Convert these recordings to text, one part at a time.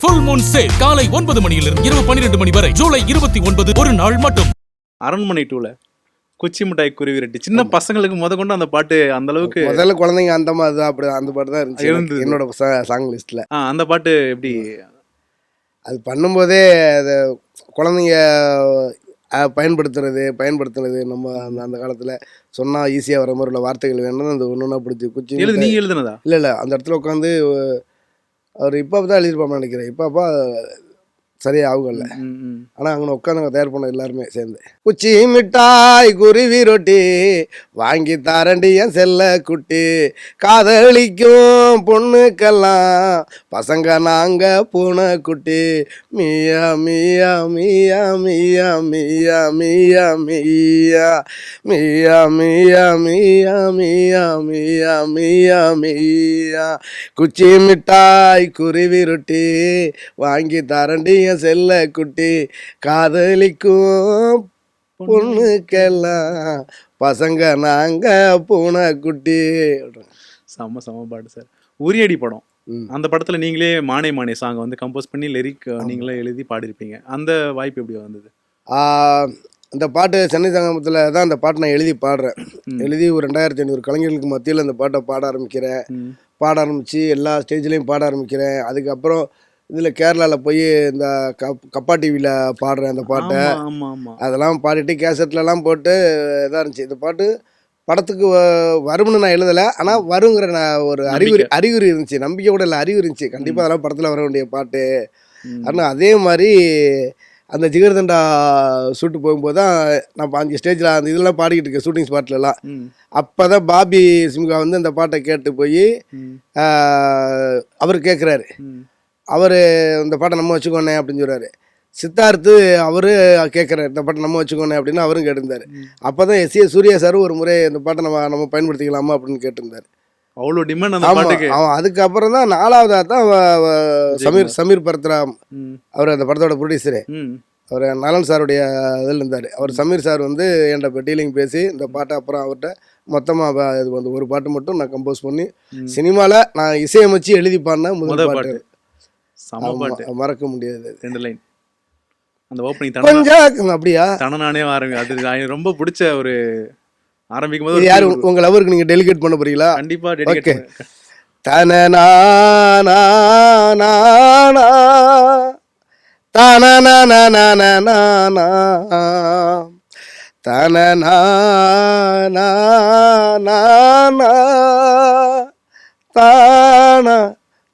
Full Moon sale காலை 9 மணியிலிருந்து இரவு 12 மணி வரை ஜூலை 29 ஒரு நாள் மட்டும். அரண்மனை 2ல குச்சி மிட்டாய் குருவி ரெட்டி சின்ன பசங்களுக்கு கொண்டு அந்த பாட்டு அந்த அளவுக்கு முதல்ல குழந்தைங்க அந்த மாதிரி தான், அப்படி அந்த பாட்டு தான் இருந்துச்சு என்னோட சாங் லிஸ்ட்ல. அந்த பாட்டு எப்படி அது பண்ணும்போதே அது குழந்தைங்க பயன்படுத்துறது நம்ம அந்த காலத்தில் சொன்னால் ஈஸியாக வர மாதிரி உள்ள வார்த்தைகள் வேணும். அந்த ஒன்று ஒன்றா பிடிச்சி குச்சி நீங்க எழுதுனதா? இல்லை அந்த இடத்துல உட்காந்து அவர் இப்போ தான் எழுதிருப்பான்னு நினைக்கிறேன். இப்போ சரியா ஆகும்ல. ஆனால் அங்கே உட்காந்து தயார் பண்ண எல்லாருமே சேர்ந்து குச்சி மிட்டாய் குருவி ரொட்டி வாங்கி தாரண்டி என் செல்ல குட்டி காதலிக்கும் பொண்ணுக்கெல்லாம் பசங்க நாங்க பூனை குட்டி மியா மியா மியா மியா மியா மியா மியா மியா மியா மியா மியா மியா மியா மியா குச்சி மிட்டாய் குருவி ரொட்டி வாங்கி தாரண்டி செல்ல குட்டி காதலிக்கும் பொண்ணுக்கெல்லாம் பசங்க நாங்க பூனை குட்டி. செம்ம பாட்டு சார். உரியடி படம், அந்த படத்துல நீங்களே மானே மானே சாங் வந்து கம்போஸ் பண்ணி லிரிக் நீங்களே எழுதி பாடிருப்பீங்க. அந்த வாய்ப்பு எப்படி வந்தது? அந்த பாட்டு சென்னை சங்கமத்தில் தான் அந்த பாட்டை நான் எழுதி பாடுறேன். எழுதி ஒரு 2500 கலைஞர்களுக்கு மத்தியில் அந்த பாட்டை பாட ஆரம்பித்து எல்லா ஸ்டேஜ்லேயும் பாட ஆரம்பிக்கிறேன். அதுக்கப்புறம் இதில் கேரளாவில் போய் இந்த கப்பா டிவியில் பாடுறேன் அந்த பாட்டை. அதெல்லாம் பாடிட்டு கேசட்லலாம் போட்டு இதாக இருந்துச்சு. இந்த பாட்டு படத்துக்கு வரும்னு நான் எழுதலை, ஆனால் வருங்கிற நான் ஒரு அறிகுறி இருந்துச்சு. நம்பிக்கை கூட இல்லை, அறிகுறி இருந்துச்சு. கண்டிப்பாக அதெல்லாம் படத்தில் வர வேண்டிய பாட்டு. ஆனால் அதே மாதிரி அந்த ஜிகர்தண்டா ஷூட்டு போகும்போது தான் நான் 5 ஸ்டேஜில் அந்த இதெல்லாம் பாடிக்கிட்டு இருக்கேன், ஷூட்டிங் ஸ்பாட்லலாம். அப்போ தான் பாபி சிம்கா வந்து அந்த பாட்டை கேட்டு போய் அவர் கேட்குறாரு, அவர் இந்த பாட்டை நம்ம வச்சுக்கோனே அப்படின்னு சொல்கிறாரு. சித்தார்த்து அவர் கேட்குறாரு இந்த பாட்டை நம்ம வச்சுக்கோனே அப்படின்னு அவரும் கேட்டிருந்தார். அப்போ தான் எஸ்.ஏ. சூர்யா சார் ஒரு முறை இந்த பாட்டை நம்ம பயன்படுத்திக்கலாமா அப்படின்னு கேட்டிருந்தார். அவ்வளோ டிமாண்ட் அந்த பாட்டுக்கு. அவன் அதுக்கப்புறம் தான் 4வதாக தான் சமீர் பரத்ராம் அவர் அந்த படத்தோட ப்ரொடியூசரு, அவர் நலன் சாருடைய இதில் இருந்தார். அவர் சமீர் சார் வந்து என்கிட்ட இப்போ டீலிங் பேசி இந்த பாட்டை அப்புறம் அவர்கிட்ட மொத்தமாக இது வந்து ஒரு பாட்டு மட்டும் நான் கம்போஸ் பண்ணி சினிமாவில் நான் இசையமைச்சு எழுதி பாடின முதல் பாட்டு. மறக்க முடியாது 2 லைன் அந்த ஓப்பனிங் கொஞ்சம் அப்படியா தனநானே ஆரம்பி. அது ரொம்ப பிடிச்ச ஒரு ஆரம்பிக்கும் போது யாரு உங்க லவருக்கு நீங்க டெலிகேட் பண்ண போறீங்களா? கண்டிப்பா டெலிகேட். தனநானா தனநானா தனநானா தானா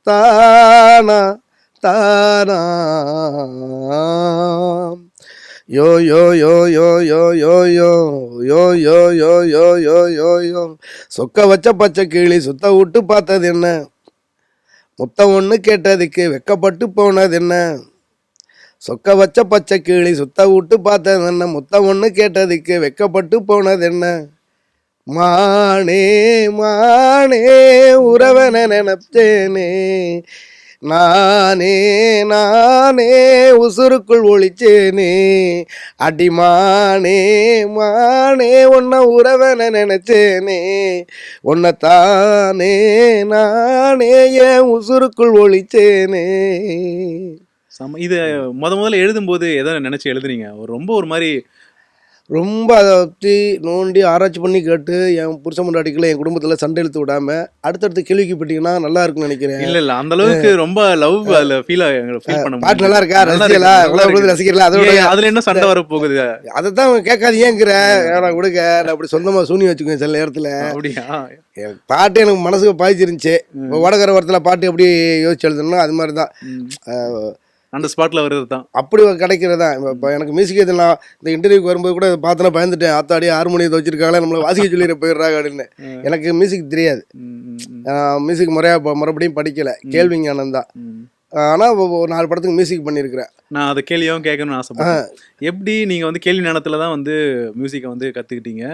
தானா தானா யோ யோ யோ யோ யோ யோ யோ யோ யோ யோ யோ யோ யோ யோ சொக்க வச்ச பச்சை கிளி சுத்த விட்டு பார்த்தது என்ன, முத்தம் ஒன்று கேட்டதுக்கு வெக்கப்பட்டு போனது என்ன, சொக்க வச்ச பச்சை கிளி சுத்த விட்டு பார்த்தது என்ன, முத்தம் ஒன்று கேட்டதுக்கு வெக்கப்பட்டு போனது என்ன, மானே மானே உறவன நினைச்சேனே நானே நானே உசுருக்குள் ஒளிச்சேனே அடிமானே மானே உன்னை உறவன நினைச்சேனே உன்னை தானே நானே என் உசுருக்குள் ஒளிச்சேனே. இது முதல்ல எழுதும்போது எதை நினைச்சு எழுதுனீங்க? ரொம்ப ஒரு மாதிரி ரொம்ப அதை பற்றி நோண்டி ஆராய்ச்சி பண்ணி கேட்டு என் புருஷ முன்னாடிக்குள்ள என் குடும்பத்தில் சண்டை இழுத்து விடாம அடுத்தடுத்து கேள்விக்கு போட்டீங்கன்னா நல்லா இருக்குன்னு நினைக்கிறேன். இல்ல அந்த அளவுக்கு ரொம்ப லவ் அதுல ஃபீல் பண்ண பாட்டு நல்லா இருக்கா, ரசிக்கலாம் ரசிக்கலாம், அதோட அதுல என்ன சண்டை வர போகுது அதைத்தான் கேட்காது ஏங்கிற கொடுக்க நான் அப்படி சொந்தமா சூனி வச்சுக்கோங்க சில நேரத்துல. அப்படியா? பாட்டு எனக்கு மனசுக்கு பாய்ச்சிருந்துச்சு. வடகர வாரத்தில் பாட்டு எப்படி யோசிச்சு எழுதணும்னா அது மாதிரி தான் அந்த ஸ்பாட்ல வருது தான் அப்படி கிடைக்கிறதா. இப்போ எனக்கு மியூசிக் எதுனா இந்த இன்டர்வியூக்கு வரும்போது கூட பார்த்தனா பயந்துட்டேன், ஆத்தாடி ஹார்மோனியத்தை வச்சிருக்காங்களே நம்மளை வாசிக்க சொல்லிட போயிடுறாங்க அப்படின்னு. எனக்கு மியூசிக் தெரியாது, மியூசிக் மறுபடியும் படிக்கல, கேள்வி ஞானம் தான். ஆனால் ஒரு 4 படத்துக்கு மியூசிக் பண்ணியிருக்கிறேன். நான் அதை கேள்வியும் கேட்கணும்னு ஆசைப்பட்டேன். எப்படி நீங்கள் வந்து கேள்வி ஞானத்தில் தான் வந்து மியூசிக்கை வந்து கற்றுக்கிட்டீங்க?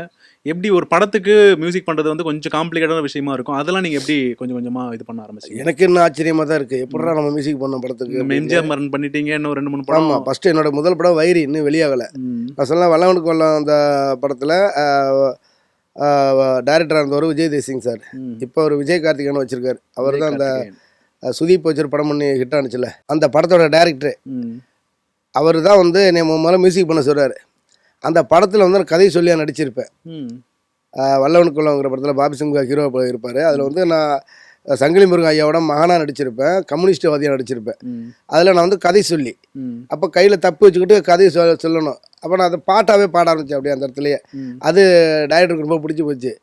எப்படி ஒரு படத்துக்கு மியூசிக் பண்ணுறது வந்து கொஞ்சம் காம்ப்ளிகேட்டான விஷயமா இருக்கும், அதெல்லாம் நீங்கள் எப்படி கொஞ்சம் கொஞ்சமாக இது பண்ண ஆரம்பிச்சீங்க? எனக்கு இன்னும் ஆச்சரியமாக தான் இருக்குது, எப்படா நம்ம மியூசிக் பண்ண படத்துக்கு. எம்ஜிஆர் மரணம் பண்ணிட்டீங்க, இன்னும் 2-3 படம். ஆமாம், ஃபஸ்ட்டு என்னோட முதல் படம் வைரி இன்னும் வெளியாகலை. நான் சொன்னேன் வல்லவனுக்கு வல்லம் அந்த படத்தில் டைரக்டராக இருந்தவர் விஜய் தேசிங் சார். இப்போ அவர் விஜய் கார்த்திகேயன் வச்சுருக்காரு. அவர் தான் அந்த சுதீப் வச்சு ஒரு படம் பண்ணி ஹிட் ஆனிச்சுல, அந்த படத்தோட டைரக்டர் ம். அவர் தான் வந்து என்னை முதல்ல மியூசிக் பண்ண சொல்கிறாரு. அந்த படத்தில் வந்து நான் கதை சொல்லியாக நடிச்சிருப்பேன். ம். வல்லவனுக்குள்ளங்கிற படத்தில் பாபி சிங் ஹீரோ இருப்பார். அதில் வந்து நான் சங்கிலி முருகன் ஐயாவோட மகனாக நடிச்சிருப்பேன், கம்யூனிஸ்ட்வாதியாக நடிச்சிருப்பேன். ம். அதில் நான் வந்து கதை சொல்லி ம். அப்போ கையில் தப்பு வச்சுக்கிட்டு கதையை சொல்லணும். அப்போ நான் அதை பாட்டாகவே பாட ஆரம்பித்தேன் அப்படியே அந்த இடத்துலையே. ம். அது டைரக்டருக்கு ரொம்ப பிடிச்சி போச்சு.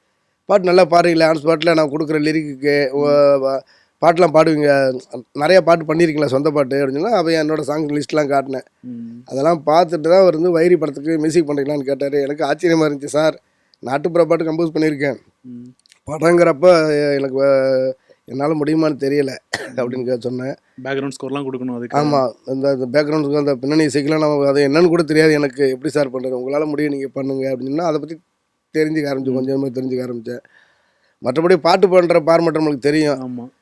பாட்டு நல்லா பாடுறீங்களா, ஆன் ஸ்பாட்டில் நான் கொடுக்குற லிரிக்கு பாட்டெலாம் பாடுவீங்க, நிறையா பாட்டு பண்ணியிருக்கீங்களா சொந்த பாட்டு அப்படின்னு சொன்னால் அப்போ என்னோட சாங் லிஸ்ட்லாம் காட்டினேன். ம். அதெல்லாம் பார்த்துட்டு தான் அவர் வந்து வைரி படத்துக்கு மியூசிக் பண்ணுறீங்களான்னு கேட்டார். எனக்கு ஆச்சரியமாக இருந்துச்சு. சார், நாட்டுப்புற பாட்டு கம்போஸ் பண்ணியிருக்கேன், ம். படங்கிறப்ப எனக்கு என்னால் முடியுமான்னு தெரியல அப்படின்னு சொன்னேன். பேக்ரவுண்ட் ஸ்கோர்லாம் கொடுக்கணும் அதுக்கு. ஆமாம், இந்த பேக்ரவுண்டுக்கு அந்த பின்னணி இசைக்கெலாம் நம்ம அது என்னன்னு கூட தெரியாது எனக்கு. எப்படி சார் பண்ணுறது, உங்களால் முடியும், நீங்கள் பண்ணுங்க அப்படின்னா அதை பற்றி தெரிஞ்சுக்க ஆரம்பித்தேன், கொஞ்சமாக தெரிஞ்சுக்க ஆரம்பித்தேன். மற்றபடி பாட்டு பண்ணுற ஃபார்மேட் நம்மளுக்கு தெரியும். ஆமாம்.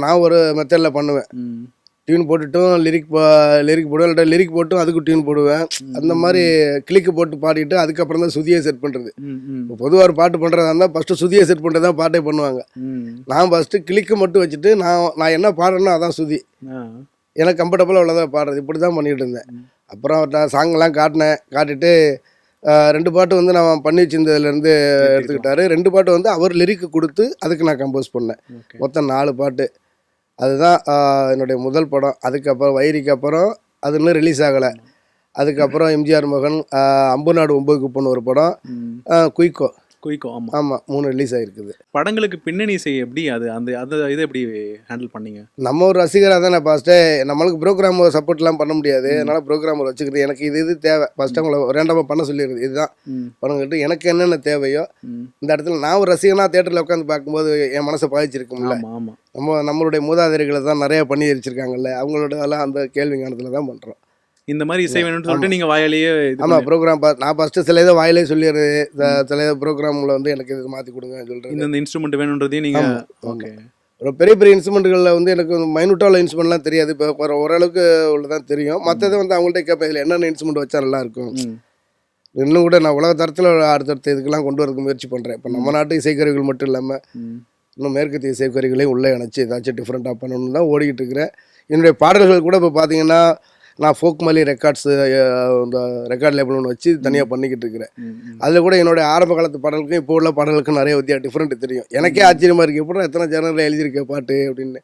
நான் ஒரு மெத்தடில் பண்ணுவேன். ம். டியூன் போட்டுட்டும் லிரிக் போடுவேன், இல்லாட்டா லிரிக் போட்டும் அதுக்கு டியூன் போடுவேன். அந்த மாதிரி கிளிக்கு போட்டு பாடிட்டு அதுக்கப்புறம் தான் சுதியை செட் பண்ணுறது. ம். ம். இப்போ பொதுவாக ஒரு பாட்டு பண்ணுறதா இருந்தால் ஃபஸ்ட்டு சுதியை செட் பண்ணுறது தான் பாட்டே பண்ணுவாங்க. ம். நான் ஃபஸ்ட்டு கிளிக்கு மட்டும் வச்சுட்டு நான் என்ன பாடுறேனோ அதான் சுதி, ஆ. எனக்கு கம்ஃபர்டபுளாக உள்ளதாக பாடுறது, இப்படி தான் பண்ணிகிட்டு இருந்தேன். அப்புறம் அவர்கிட்ட சாங்கெல்லாம் காட்டிட்டு 2 பாட்டு வந்து நான் பண்ணி வச்சிருந்ததுலேருந்து எடுத்துக்கிட்டாரு. 2 பாட்டு வந்து அவர் லிரிக்கு கொடுத்து அதுக்கு நான் கம்போஸ் பண்ணேன். ஓகே. மொத்தம் 4 பாட்டு. அதுதான் என்னுடைய முதல் படம். அதுக்கப்புறம் வைரிக்கு அப்புறம் அது இன்னும் ரிலீஸ் ஆகலை. அதுக்கப்புறம் எம்ஜிஆர் மகன், அம்புநாடு 9 குப்பன் ஒரு படம், குயிக்கோ. ஆமாம். ஆமாம், 3 ரிலீஸ் ஆகிருக்குது. படங்களுக்கு பின்னணி இசை எப்படி அது அந்த இதை எப்படி ஹேண்டில் பண்ணீங்க? நம்ம ஒரு ரசிகராக தான் நான் ஃபஸ்ட்டே, நம்மளுக்கு ப்ரோக்ராம் சப்போர்ட்லாம் பண்ண முடியாது. அதனால் ப்ரோக்ராமர் வச்சுக்கிறது, எனக்கு இது தேவை ஃபஸ்ட்டு அவங்கள ரேண்டமாக பண்ண சொல்லிடுறது, இதுதான் ம். பண்ணுங்கிட்டு எனக்கு என்னென்ன தேவையோ. ம். இந்த இடத்துல நான் ஒரு ரசிகனாக தேட்டரில் உட்காந்து பார்க்கும்போது என் மனசை பாதிச்சிருக்கும்ல. ஆமாம். ஆமாம். நம்மளுடைய மூதாதையர்களை தான் நிறையா பண்ணி வச்சிருக்காங்கல்ல, அவங்களோட எல்லாம் அந்த கேள்வி ஞானத்தில் தான் பண்ணுறோம். இந்த மாதிரி இசை வேணும்னு சொல்லிட்டு நீங்கள் வாயாலேயே ஆமாம், ப்ரோக்ராம் நான் ஃபஸ்ட்டு சில இதை வாயிலே சொல்லிடுறது, சில இதை ப்ரோக்ராமில் வந்து எனக்கு இது மாற்றி கொடுங்க சொல்கிறது. இந்த இன்ஸ்ட்ருமெண்ட் வேணுன்றதையும் நீங்கள். ஓகே. ஒரு பெரிய பெரிய இன்ஸ்ட்ருமெண்ட்டுகளில் வந்து எனக்கு மைனூட்டாக உள்ள இன்ஸ்ட்ருமெண்ட்லாம் தெரியாது. இப்போ ஓரளவுக்கு உள்ளதான் தெரியும். மற்றதை வந்து அவங்கள்ட்ட கேட்பேன், இதில் என்னென்ன இன்ஸ்ட்ருமெண்ட் வச்சா நல்லாயிருக்கும். ம். இன்னும் கூட நான் உலக தரத்தில் அடுத்தடுத்த இதுக்கெல்லாம் கொண்டு வரதுக்கு முயற்சி பண்ணுறேன். இப்போ நம்ம நாட்டு இசைக்கருவிகள் மட்டும் இல்லாமல் ம். இன்னும் மேற்கத்திய இசைக்கருவிகளையும் உள்ளே இணைச்சி ஏதாச்சும் டிஃப்ரெண்ட்டாக பண்ணணும்னு தான் ஓடிக்கிட்டு இருக்கிறேன். என்னுடைய பாடல்கள் கூட இப்போ பார்த்தீங்கன்னா நான் ஃபோக் மலி ரெக்கார்ட்ஸு, இந்த ரெக்கார்ட் லேபிள் ஒன்று வச்சு தனியாக பண்ணிக்கிட்டு இருக்கிறேன். ம். அதில் கூட என்னுடைய ஆரம்ப காலத்து பாடலுக்கும் இப்போ உள்ள பாடலுக்கும் நிறைய டிஃப்ரெண்ட் தெரியும். எனக்கே ஆச்சரியமாக இருக்குது, எப்படி எத்தனை ஜேனரில் எழுதியிருக்கேன் பாட்டு அப்படின்னு.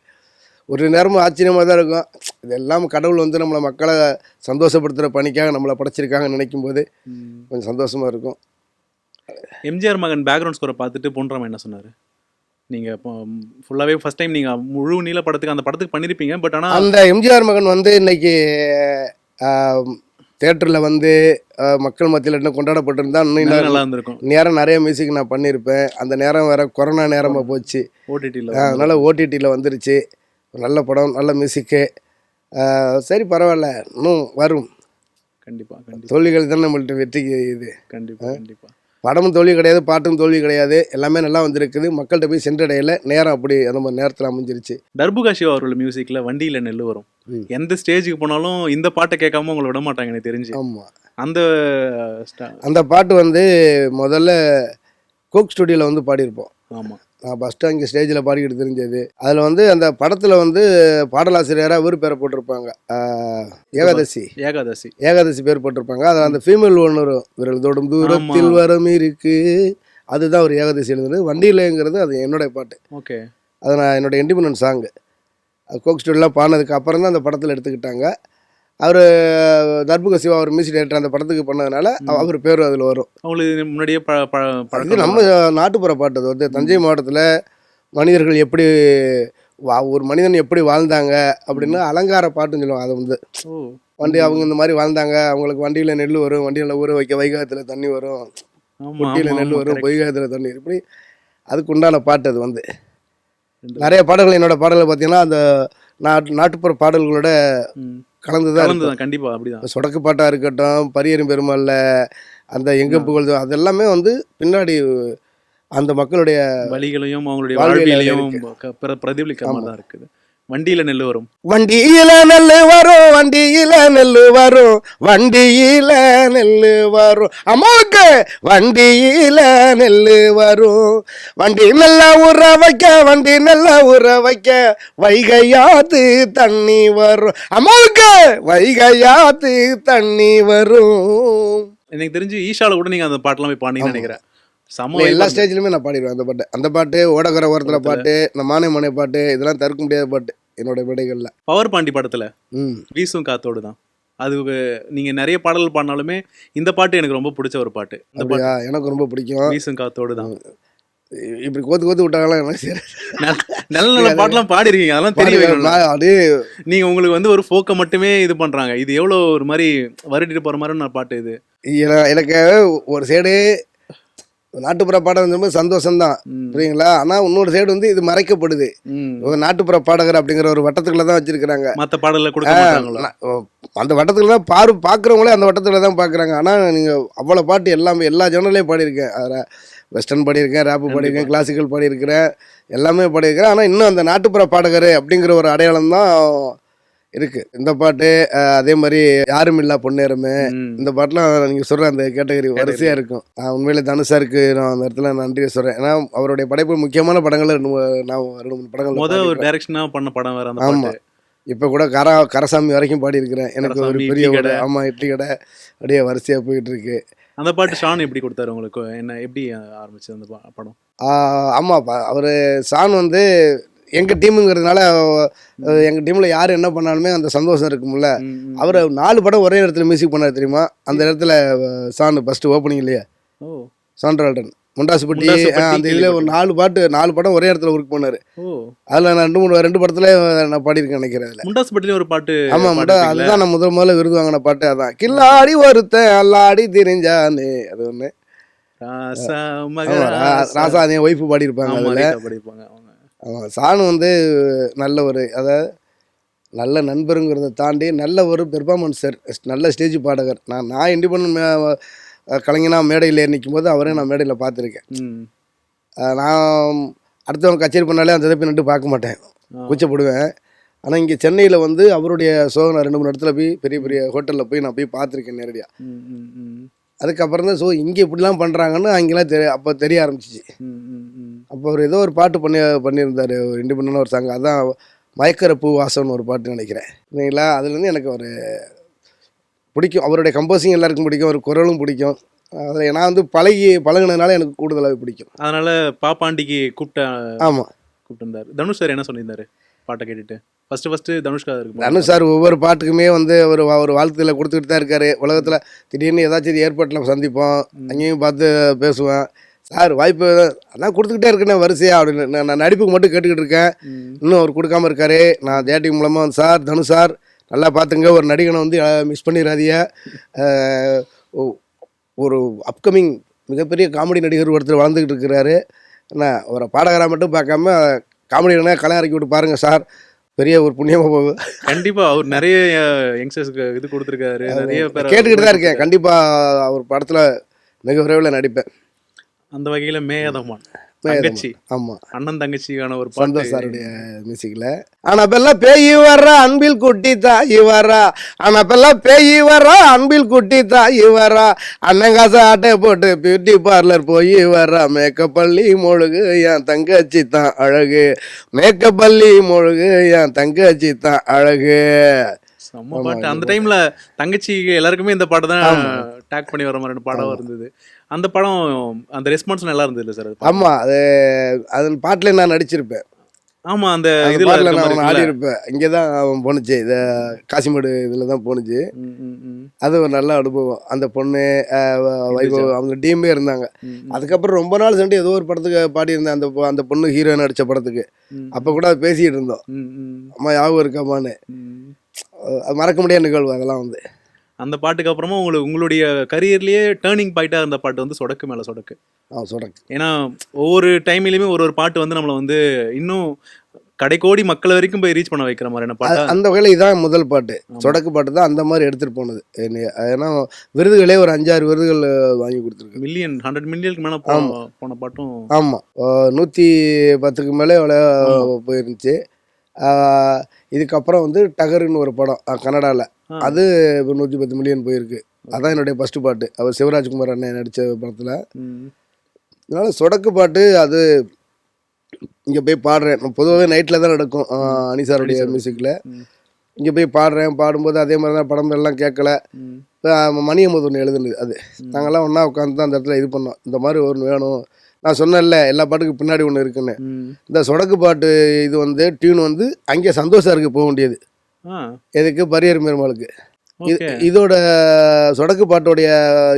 ஒரு நேரமும் ஆச்சரியமாக தான் இருக்கும். இது எல்லாம் கடவுள் வந்து நம்மளை மக்களை சந்தோஷப்படுத்துகிற பணிக்காக நம்மளை படைச்சிருக்காங்கன்னு நினைக்கும் போது கொஞ்சம் சந்தோஷமாக இருக்கும். எம்ஜிஆர் மகன் பேக்ரவுண்ட் ஸ்கோரை பார்த்துட்டு பொன்ராமன் என்ன சொன்னார்? நீங்கள் இப்போ ஃபுல்லாகவே ஃபஸ்ட் டைம் நீங்கள் முழு நீள படத்துக்கு அந்த படத்துக்கு பண்ணியிருப்பீங்க, பட் ஆனால் அந்த எம்ஜிஆர் மகன் வந்து இன்னைக்கு தேட்டரில் வந்து மக்கள் மத்தியில் இன்னும் கொண்டாடப்பட்டிருந்தா இன்னும் நல்லா இருந்திருக்கும். நேரம் நிறைய மியூசிக் நான் பண்ணியிருப்பேன். அந்த நேரம் வேற கொரோனா நேரமாக போச்சு, ஓடிடியில். அதனால் ஓடிடியில் வந்துருச்சு. நல்ல படம், நல்ல மியூசிக்கு. சரி, பரவாயில்ல, இன்னும் வரும். கண்டிப்பாக. தோல்விகள் தான் நம்மள்ட்ட வெற்றிக்கு இது. கண்டிப்பாக. படமும் தோல்வி கிடையாது, பாட்டும் தோல்வி கிடையாது, எல்லாமே நல்லா வந்திருக்குது. மக்கள்கிட்ட போய் சென்றடையில நேரம் அப்படி நம்ம நேரத்தில் அமைஞ்சிருச்சு. தர்புகா சிவா அவர்கள் மியூசிக்கில் வண்டியில் நெல் வரும். எந்த ஸ்டேஜுக்கு போனாலும் இந்த பாட்டை கேட்காம உங்களை விட மாட்டாங்க எனக்கு தெரிஞ்சு. ஆமாம், அந்த பாட்டு வந்து முதல்ல கோக் ஸ்டுடியோவில் வந்து பாடியிருப்போம். ஆமாம், நான் ஃபஸ்ட்டு அங்கே ஸ்டேஜில் பாடிக்கிட்டு தெரிஞ்சது. அதில் வந்து அந்த படத்தில் வந்து பாடலாசிரியராக இவர் பேரை போட்டிருப்பாங்க, ஏகாதசி பேர் போட்டிருப்பாங்க. அதில் அந்த ஃபீமேல் ஒன்று வரும், விரல் தொடும் தூரத்தில் வரம் இருக்கு, அதுதான் ஒரு ஏகாதசி எழுதுனது. வண்டியிலங்கிறது அது என்னுடைய பாட்டு. ஓகே. அது நான் என்னோடய இண்டிபெண்டன்ட் சாங்கு. அது கோக் ஸ்டுடியோலாம் பாடினதுக்கு அப்புறம் தான் அந்த படத்தில் எடுத்துக்கிட்டாங்க. அவர் தர்புகா சிவா அவர் மியூசிக் டைரக்டர் அந்த படத்துக்கு பண்ணதுனால அவர் பேரும் அதில் வரும். அவங்களுக்கு முன்னாடியே இது நம்ம நாட்டுப்புற பாட்டு. அது வந்து தஞ்சை மாவட்டத்தில் மனிதர்கள் எப்படி ஒரு மனிதன் எப்படி வாழ்ந்தாங்க அப்படின்னு அலங்கார பாட்டுன்னு சொல்லுவாங்க. அதை வந்து வண்டி அவங்க இந்த மாதிரி வாழ்ந்தாங்க, அவங்களுக்கு வண்டியில் நெல் வரும், வண்டியில் ஊற வைக்க வைகாயத்தில் தண்ணி வரும், பொட்டியில் நெல் வரும், பொய்காயத்தில் தண்ணி, இப்படி அதுக்கு உண்டான பாட்டு. அது வந்து நிறைய பாடல்கள் என்னோட பாடல்கள் பார்த்தீங்கன்னா அந்த நாட்டுப்புற பாடல்களோட கலந்துதான். கண்டிப்பாக அப்படிதான். சொடக்கு பாட்டாக இருக்கட்டும், பரியரும் பெருமாள்ல அந்த எங்கும் புகழ், அதெல்லாமே வந்து பின்னாடி அந்த மக்களுடைய வழிகளையும் அவங்களுடைய வாழ்வியலையும் பிரதிபலிக்காம தான் இருக்குது. வண்டியில நெல் வரும், வண்டியில நெல் வரும், வண்டியில நெல்லு வரும், வண்டியில நெல்லு வரும், அம்மாவுக்கு வண்டியில நெல்லு வரும், வண்டி நல்லா ஊற வைக்க, வண்டி நல்லா ஊற வைக்க, வைகையாத்து தண்ணி வரும், அம்மாவுக்கு வைகையாத்து தண்ணி வரும். எனக்கு தெரிஞ்சு ஈஷால கூட நீங்க அந்த பாட்டெல்லாம் போய் பாடினீங்கன்னு நினைக்கிறேன். செம்ம இல்ல, vibe எல்லா இருந்தது. ஸ்டேஜ்லையுமே நான் பாடிடுவேன் அந்த பாட்டு ஓடகர ஓரத்துல பாட்டு, இந்த மானே மானே பாட்டு, இதெல்லாம் தவிர்க்க முடியாத பாட்டு என்னோட விடைகள்ல. பவர் பாண்டி படத்துல ம் வீசும் காத்தோடு தான். அது நீங்க நிறைய பாடல்கள் பாடினாலுமே இந்த பாட்டு எனக்கு ரொம்ப பிடிச்ச ஒரு பாட்டு. இந்த பாட்டு அப்படியா? எனக்கு ரொம்ப பிடிக்கும். வீசும் காத்தோடு தான். இப்படி கோத்து கோத்து விட்டாங்களா எனக்கு சரி. நல்ல நல்ல பாட்டெல்லாம் பாடிருக்கீங்க, அதெல்லாம் தெரியும். அப்படியே நீங்க உங்களுக்கு வந்து ஒரு ஃபோக்கை மட்டுமே இது பண்றாங்க. இது எவ்வளவு ஒரு மாதிரி வருடிட்டு போற மாதிரி நான் பாட்டு இது. எனக்கு ஒரு சைடு நாட்டுப்புற பாடம் வந்து சந்தோஷம்தான், புரியுங்களா? ஆனா இன்னொரு சைடு வந்து இது மறைக்கப்படுது. ஒரு நாட்டுப்புற பாடகர் அப்படிங்கிற ஒரு வட்டத்துக்குள்ள தான் வச்சிருக்கிறாங்க. மத்த பாடல்ல கொடுக்க மாட்டாங்களா? அந்த வட்டத்துக்குள்ள தான் பார்க்குறவங்களே அந்த வட்டத்துல தான் பார்க்குறாங்க. ஆனா நீங்க அவ்வளோ பாட்டு எல்லாமே எல்லா ஜேர்னலையும் பாடியிருக்கேன். அதில் வெஸ்டர்ன் பாடியிருக்கேன், ரேப்பு பாடியிருக்கேன், கிளாசிக்கல் பாடியிருக்கிறேன், எல்லாமே பாடியிருக்கிறேன். ஆனால் இன்னும் அந்த நாட்டுப்புற பாடகர் அப்படிங்கிற ஒரு அடையாளம் தான் இருக்கு இந்த பாட்டு. அதே மாதிரி யாரும் இல்லா பொன்னேரமே, இந்த பாட்டுலாம் நீங்க சொல்ற அந்த கேட்டகரி வரிசையா இருக்கும். உண்மையிலே தனுஷாருக்கு நான் அந்த இடத்துல நன்றி சொல்றேன். ஏன்னா அவருடைய படைப்பு முக்கியமான படங்கள் நான் 2-3 படங்கள் ஒரு டைரக்ஷனா பண்ண படம் வேற அந்த ஆமா. பாட்டு. இப்போ கூட கரசாமி வரைக்கும் பாடியிருக்கிறேன். எனக்கு ஒரு பெரிய ஆமா இட்லி கடை அப்படியே வரிசையா போயிட்டு இருக்கு. அந்த பாட்டு ஷான் எப்படி கொடுத்தாரு உங்களுக்கு? என்ன எப்படி ஆரம்பிச்சது அந்த படம்? ஆமாப்பா, அவர் ஷான் வந்து எங்கள் டீமுங்கிறதுனால எங்கள் டீமில் யார் என்ன பண்ணாலுமே அந்த சந்தோஷம் இருக்கும்ல. அவர் 4 படம் ஒரே இடத்துல மியூசிக் பண்ணார் தெரியுமா? அந்த இடத்துல ஷான் ஃபஸ்ட்டு ஓப்பனிங் இல்லையா, சாண்ட்ரால்டன் முண்டாசுப்பட்டி அந்த இதில் ஒரு 4 படம் ஒரே இடத்துல ஒர்க் பண்ணார். அதில் நான் 2 படத்தில் நான் பாடியிருக்கேன் நினைக்கிறேன். முண்டாசுப்பட்டில ஒரு பாட்டு. ஆமாம், அதுதான் நான் முதல்ல விருது வாங்கின பாட்டு. அதான் கில்லாடி ஒருத்தன் அல்லாடி தெரிஞ்சானே, அது ஒன்று. ராசா அதே ஒய்ஃபு பாடியிருப்பாங்க அதில். ஆமாம், ஷான் வந்து நல்ல ஒரு அதாவது நல்ல நண்பருங்கிறத தாண்டி நல்ல ஒரு பெர்ஃபார்மன்ஸர், நல்ல ஸ்டேஜ் பாடகர். நான் இண்டிபெண்டன்ட் கலைஞனாக மேடையில் நிற்கும் போது அவரே நான் மேடையில் பார்த்துருக்கேன். நான் அடுத்தவங்க கச்சேரி பண்ணாலே அந்த இதை நின்று பார்க்க மாட்டேன், கூச்சப்படுவேன். ஆனால் இங்கே சென்னையில் வந்து அவருடைய ஷோ நான் 2-3 இடத்துல போய் பெரிய பெரிய ஹோட்டலில் போய் நான் போய் பார்த்துருக்கேன் நேரடியாக. அதுக்கப்புறம் தான் இங்கே இப்படிலாம் பண்ணுறாங்கன்னு அங்கெல்லாம் அப்போ தெரிய ஆரம்பிச்சிச்சு. அப்போ அவர் ஏதோ ஒரு பாட்டு பண்ணியிருந்தார், ஒரு இண்டிபெண்டன்டாக ஒரு சாங். அதான் மயக்கர பூ வாசம்னு ஒரு பாட்டு நினைக்கிறேன் இல்லைங்களா? அதுலேருந்து எனக்கு ஒரு பிடிக்கும். அவருடைய கம்போசிங் எல்லாருக்கும் பிடிக்கும், ஒரு குரலும் பிடிக்கும். அதில் நான் வந்து பழகினதுனால எனக்கு கூடுதலாக பிடிக்கும். அதனால பாப்பாண்டிக்கு ஆமாம் கூப்பிட்டுருந்தார். தனுஷ் சார் என்ன சொல்லியிருந்தாரு பாட்டை கேட்டுட்டு? ஃபஸ்ட்டு தனுஷ் சார் ஒவ்வொரு பாட்டுக்குமே வந்து ஒரு வாழ்த்துல கொடுத்துக்கிட்டு தான் இருக்காரு. உலகத்தில் திடீர்னு ஏதாச்சும் ஏற்பாட்டில் சந்திப்போம், அங்கேயும் பார்த்து பேசுவேன். சார் வாய்ப்பு அதான் கொடுத்துக்கிட்டே இருக்கேன் வரிசையா அப்படின்னு. நான் நடிப்புக்கு மட்டும் கேட்டுக்கிட்டு இருக்கேன், இன்னும் அவர் கொடுக்காம இருக்காரு. நான் ஜேடிவி மூலமாக வந்து சார் தனுஷ் சார் நல்லா பார்த்துங்க, ஒரு நடிகனை வந்து மிஸ் பண்ணிடாதீங்க. ஒரு அப்கமிங் மிகப்பெரிய காமெடி நடிகர் ஒருத்தர் வளர்ந்துக்கிட்டு இருக்கிறாரு. என்ன ஒரு பாடகராக மட்டும் பார்க்காம காமெடி கலை இறக்கி விட்டு பாருங்க சார், பெரிய ஒரு புண்ணியமா போகும். கண்டிப்பா அவர் நிறைய யங்ஸ்டர்ஸ்க்கு இது கொடுத்துருக்காரு, நிறைய பேர் கேட்டுக்கிட்டு தான் இருக்கேன். கண்டிப்பா அவர் படத்துல மிக விரைவில் நடிப்பேன். அந்த வகையில மேயதமான் தங்கச்சி, ஆமா, அண்ணன் தங்கச்சிக்கான ஒரு சந்தோஷ் சாருடைய மியூசிக்ல. ஆனா பெல்லாம் பேய் வர்றா அன்பில் குட்டி தாயி வரா, ஆனா பெல்லாம் பேய் வர்றா அன்பில் குட்டி தாயி வரா, அண்ணங்காச ஆட்டை போட்டு பியூட்டி பார்லர் போய் வர்றா, மேக்கப் பள்ளி மொழுகு என் தங்கச்சி தான் அழகு, மேக்கப் பள்ளி மொழுகு என் தங்கச்சி தான் அழகு. செம்ம பாட்டு. அந்த டைம்ல தங்கச்சி எல்லாருக்குமே இந்த பாட்டு தான் டேக் பண்ணி வர மாதிரி பாடம் இருந்தது. அந்த படம் அந்த ரெஸ்பான்ஸ் நல்லா இருந்தது இல்லை சார்? ஆமா, அது பாட்டுல நான் நடிச்சிருப்பேன். ஆமா, அந்த இதுல நான் ஆடி இருப்பேன். இங்கதான் போனுச்சு, இத காசிமேடு இதுல தான் போனுச்சு. அது ஒரு நல்ல அனுபவம். அந்த பொண்ணு வைபவ் அவங்க டீமே இருந்தாங்க. அதுக்கப்புறம் ரொம்ப நாள் சென்று ஏதோ ஒரு படத்துக்கு பாடி இருந்தேன், அந்த பொண்ணு ஹீரோயின் நடிச்ச படத்துக்கு. அப்ப கூட அது பேசிட்டு இருந்தோம், அம்மா ஞாபகம் இருக்காமான்னு. மறக்க முடியாத நிகழ்வு அதெல்லாம் வந்து. அந்த பாட்டுக்கு அப்புறமா உங்களுடைய கரியர்லயே டேர்னிங் பாயிண்டா இருந்த பாட்டு வந்து சொடக்கு மேல சொடக்கு. சொடக்கு. ஏன்னா ஒவ்வொரு டைம்லயுமே ஒரு பாட்டு வந்து நம்மளை வந்து இன்னும் கடைக்கோடி மக்கள் வரைக்கும் போய் ரீச் பண்ண வைக்கிற மாதிரி பாட்டு. அந்த வகையில் இதான் முதல் பாட்டு, சொடக்கு பாட்டு தான் அந்த மாதிரி எடுத்துட்டு போனது. ஏன்னா விருதுகளே ஒரு 5-6 விருதுகள் வாங்கி கொடுத்துருக்கு. 100 மில்லியனுக்கு மேல போன பாட்டும். ஆமா, 110க்கு மேலே போயிருந்துச்சு. இதுக்கப்புறம் வந்து டகருன்னு ஒரு படம் கன்னடாவில், அது 110 மில்லியன் போயிருக்கு. அதான் என்னுடைய ஃபஸ்ட்டு பாட்டு. அவர் சிவராஜ்குமார் அண்ணன் நடித்த படத்தில். அதனால் சொடக்கு பாட்டு அது இங்கே போய் பாடுறேன். பொதுவாகவே நைட்டில் தான் நடக்கும் அனிசாருடைய மியூசிக்கில். இங்கே போய் பாடுறேன். பாடும்போது அதே மாதிரி தான் படம் எல்லாம் கேட்கல. மணியம்மது ஒன்று எழுதுனது அது. நாங்கள்லாம் ஒன்றா உட்காந்து தான் அந்த இடத்துல இது பண்ணோம். இந்த மாதிரி ஒன்று வேணும். நான் சொன்னேன்ல எல்லா பாட்டுக்கு பின்னாடி ஒன்று இருக்குன்னு. இந்த சொடக்கு பாட்டு இது வந்து டியூன் வந்து அங்கே சந்தோஷ் சாருக்கு போக வேண்டியது. எதுக்கு? பரியர் பெருமாளுக்கு. இதோட சொடக்கு பாட்டோடைய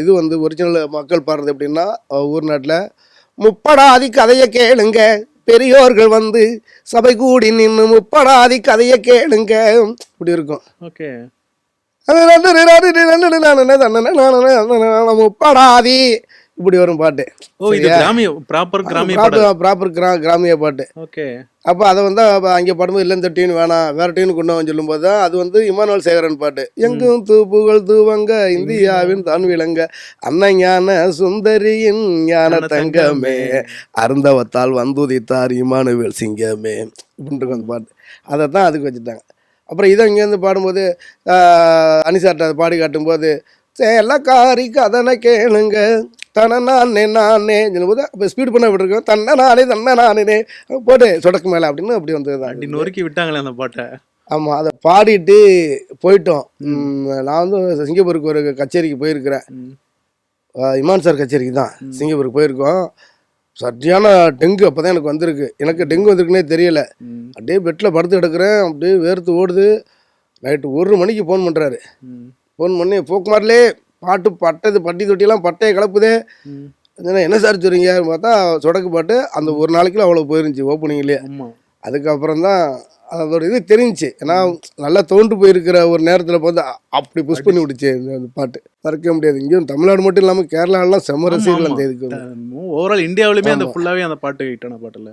இது வந்து ஒரிஜினல் மக்கள் பாடுறது எப்படின்னா, ஊர் நாட்டில் முப்படாதி கதையை கேளுங்க, பெரியோர்கள் வந்து சபை கூடி நின்று முப்படாதி கதையை கேளுங்க, இப்படி இருக்கும். முப்படாதி இப்படி வரும் பாட்டு. கிராமிய பாட்டு. அப்போ அதை வந்து அங்கே பாடும்போது இல்லை இந்த டியூன் வேணாம், வேற டியூன் கொண்டு வந்து சொல்லும் போது தான் அது வந்து இமானுவேல் சேகரன் பாட்டு. எங்கும் தூப்புகள் தூவங்க இந்தியாவின் தான் விளங்க அன்னைஞான சுந்தரியின் ஞான தங்கமே அருந்தவத்தால் வந்துதித்தார் இமானுவேல் சிங்கமே இப்படின்னு அந்த பாட்டு. அதை தான் அதுக்கு வச்சுட்டாங்க. அப்புறம் இதை இங்கேருந்து பாடும்போது அனிசார்ட்ட அதை பாடி காட்டும்போது சேலக்காரி கதனை கேளுங்க தனநானே நானே சொல்லும்போது அப்போ ஸ்பீட் பண்ண விட்டுருக்கோம். தன்ன நானே போட்டு சொடக்கு மேலே அப்படின்னு அப்படி வந்தது. நொறுக்கி விட்டாங்களே அந்த பாட்டை. ஆமாம், அதை பாடிட்டு போயிட்டோம். நான் வந்து சிங்கப்பூருக்கு ஒரு கச்சேரிக்கு போயிருக்கிறேன். இமான் சார் கச்சேரிக்கு தான் சிங்கப்பூருக்கு போயிருக்கோம். சரியான டெங்கு அப்போ தான் எனக்கு வந்திருக்கு. எனக்கு டெங்கு வந்திருக்குன்னே தெரியலை. அப்படியே பெட்டில் படுத்து கிடக்குறேன். அப்படியே வேர்த்து ஓடுது. நைட்டு 1 மணிக்கு ஃபோன் பண்ணுறாரு. ஃபோன் பண்ணி போக்குமாரிலே பாட்டு பட்டது பட்டி தொட்டியெல்லாம் பட்டையை கலப்புதே, என்ன சார் சொல்றீங்க பார்த்தா சொடக்கு பாட்டு அந்த ஒரு நாளைக்குள்ள அவ்வளோ போயிருந்துச்சு ஓப்பனிங்லேயே. அதுக்கப்புறம் தான் அதோட இது தெரிஞ்சிச்சு. ஏன்னா நல்லா தோண்டு போயிருக்கிற ஒரு நேரத்தில் பார்த்து அப்படி புஷ் பண்ணி விடுச்சு அந்த பாட்டு. மறக்க முடியாது. இங்கேயும் தமிழ்நாடு மட்டும் இல்லாமல் கேரளாலாம் செம்ம ரசிகர்கள் அந்த இதுக்கு. ஓவரால் இந்தியாவிலுமே அந்த ஃபுல்லாகவே அந்த பாட்டு ஹிட்டான பாட்டில்.